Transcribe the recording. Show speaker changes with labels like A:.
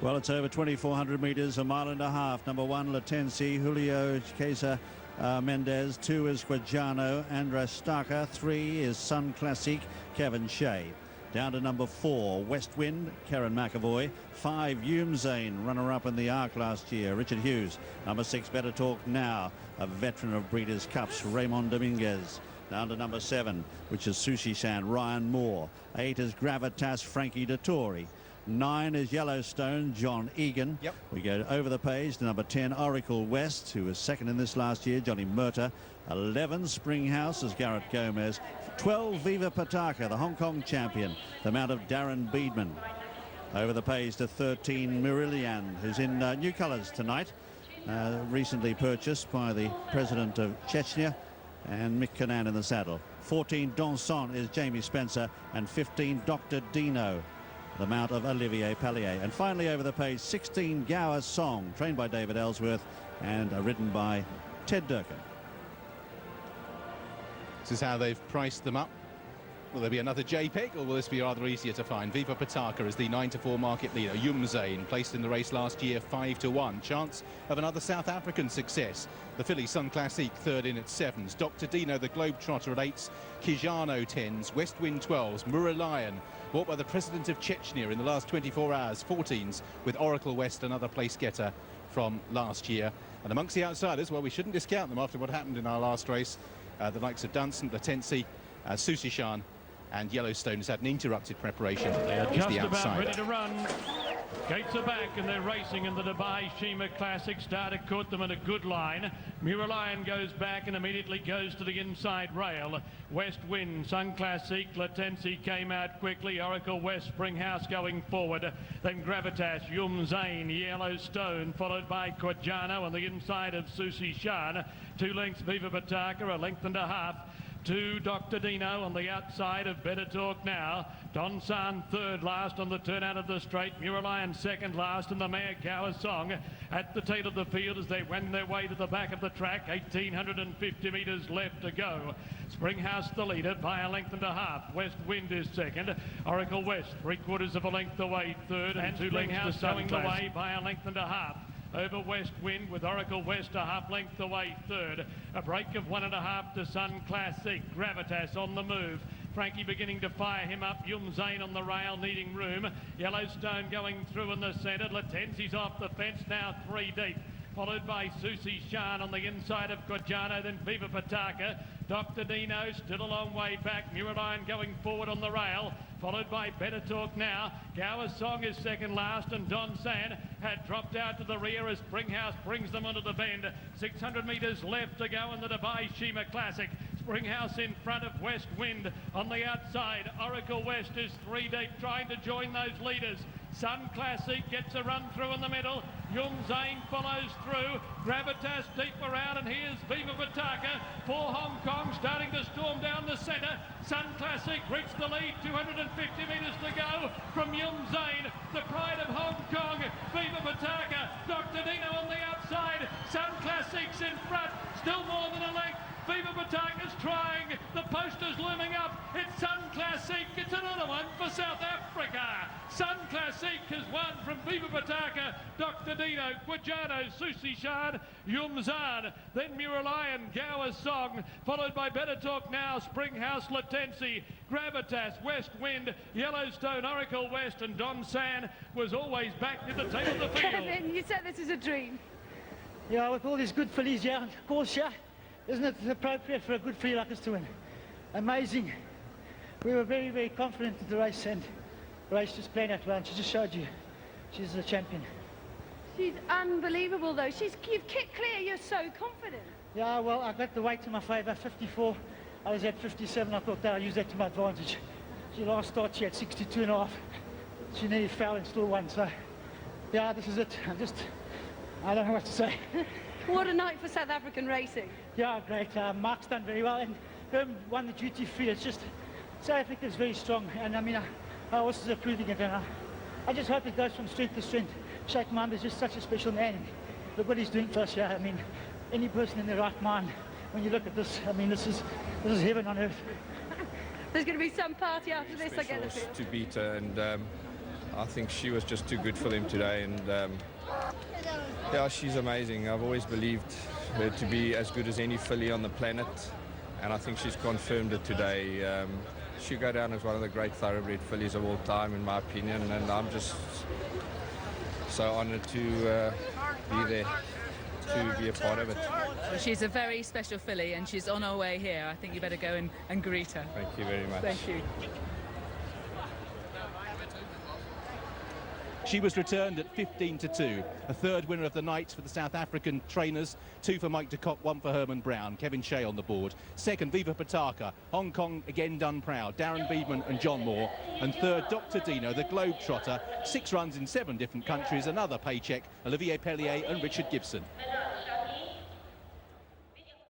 A: Well, it's over 2,400 metres, a mile and a half. Number 1, Latensi, Julio Cesar Mendez. 2 is Guajano, Andras Starker. 3 is Sun Classique, Kevin Shea. Down to number 4, West Wind, Karen McAvoy. 5, Zane, runner-up in the Arc last year, Richard Hughes. Number 6, Better Talk Now, a veteran of Breeders' Cups, Raymond Dominguez. Down to number 7, which is Sushi Shan, Ryan Moore. 8 is Gravitas, Frankie Dettori. 9 is Yellowstone, John Egan.
B: Yep.
A: We go over the page to number 10, Oracle West, who was second in this last year, Johnny Murta. 11, Springhouse is Garrett Gomez. 12, Viva Pataka, the Hong Kong champion, the mount of Darren Beedman. Over the page to 13, Mirillian, who's in new colours tonight, recently purchased by the president of Chechnya, and Mick Cannan in the saddle. 14, Donson is Jamie Spencer, and 15, Dr. Dino, the mount of Olivier Pallier. And finally over the page, 16, Gower Song, trained by David Ellsworth and ridden by Ted Durkin.
B: This is how they've priced them up. Will there be another JPEG, or will this be rather easier to find? Viva Pataka is the 9-4 market leader. Zane placed in the race last year 5-1. Chance of another South African success. The filly Sun Classique third in at 7s. Dr. Dino, the Globetrotter at 8s. Kijano 10s. West Wind 12s. Mirillian, bought by the president of Chechnya in the last 24 hours, 14s, with Oracle West, another place getter from last year. And amongst the outsiders, well, we shouldn't discount them after what happened in our last race. The likes of Dunstan, Latensi, Susishan, and Yellowstone has had an interrupted preparation.
C: They are
B: He's
C: just
B: the
C: about
B: outsider.
C: ready to run. Gates are back and they're racing in the Dubai Shima Classic. Starter caught them in a good line. Mirillian goes back and immediately goes to the inside rail. West Wind, Sun Classique, Latensi came out quickly. Oracle West, Springhouse going forward. Then Gravitas, Zane, Yellowstone, followed by Guajano on the inside of Susi Shan. 2 lengths Viva Pataka, a length and a half. 2, Dr. Dino on the outside of Better Talk Now. Don San third last on the turn out of the straight. Mirillian second last, and the mare Gower Song at the tail of the field as they wend their way to the back of the track. 1,850 metres left to go. Springhouse the leader by a length and a half. West Wind is second. Oracle West 3/4 of a length away third, and 2 lengths going the way by a length and a half. Over West Wind with Oracle West a half length away third. A break of 1.5 to Sun Classique. Gravitas on the move. Frankie beginning to fire him up. Zane on the rail needing room. Yellowstone going through in the centre. Latensi's off the fence now 3 deep. Followed by Susi Shan on the inside of Guajano, then Viva Pataka. Dr. Dino still a long way back. Mirillian going forward on the rail, followed by Better Talk Now. Gower Song is second last, and Don San had dropped out to the rear as Springhouse brings them onto the bend. 600 metres left to go in the Dubai Shima Classic. Springhouse in front of West Wind. On the outside, Oracle West is 3 deep, trying to join those leaders. Sun Classique gets a run through in the middle. Zane follows through. Gravitas deep around, and here's Viva Pataka for Hong Kong, starting to storm down the centre. Sun Classique reached the lead, 250 metres to go from Zane, the pride of Hong Kong. Viva Pataka, Dr. Dino on the outside. Sun Classique's in front, still more than a length. Viva Pataka's trying, the poster's looming up. It's Sun Classique, it's another one for South Africa. Sun Classique has won from Viva Pataka, Dr. Dino, Guajano, Susi Shan, Zane, then Mirillian, Gower Song, followed by Better Talk Now, Springhouse, Latensi, Gravitas, West Wind, Yellowstone, Oracle West, and Don San was always back at the tail of the field.
D: Kevin, you said this is a dream.
E: Yeah, with all these good fillies here, of course, yeah. Isn't it appropriate for a good filly like us to win? Amazing. We were very, very confident in the race, and the race just playing out well, and she just showed you she's the champion.
D: She's unbelievable, though. You've kicked clear. You're so confident.
E: Yeah, well, I got the weight in my favour. 54. I was at 57. I thought that I'd use that to my advantage. She last start, she had 62.5. She nearly fell and still won. So, yeah, this is it. I don't know what to say.
D: What a night for South African racing.
E: Yeah, great. Mark's done very well, and Herm won the duty free. It's just, South Africa is very strong, and I mean, our horses are proving it, and I just hope it goes from strength to strength. Sheikh Mohammed is just such a special man. Look what he's doing for us here. I mean, any person in their right mind, when you look at this, I mean, this is heaven on earth.
D: There's going to be some party after this, I get the feel.
F: To beat her, and I think she was just too good for them today, and yeah, she's amazing. I've always believed her to be as good as any filly on the planet, and I think she's confirmed it today. She'll go down as one of the great thoroughbred fillies of all time, in my opinion, and I'm just so honoured to be there, to be a part of it.
G: Well, she's a very special filly, and she's on her way here. I think you better go and greet her.
F: Thank you very much.
G: Thank you.
B: She was returned at 15-2. A third winner of the night for the South African trainers. 2 for Mike de Kock, 1 for Herman Brown. Kevin Shea on the board. Second, Viva Pataka. Hong Kong again done proud. Darren Beedman and John Moore. And third, Dr. Dino, the Globetrotter. 6 runs in 7 different countries. Another paycheck. Olivier Pellier and Richard Gibson.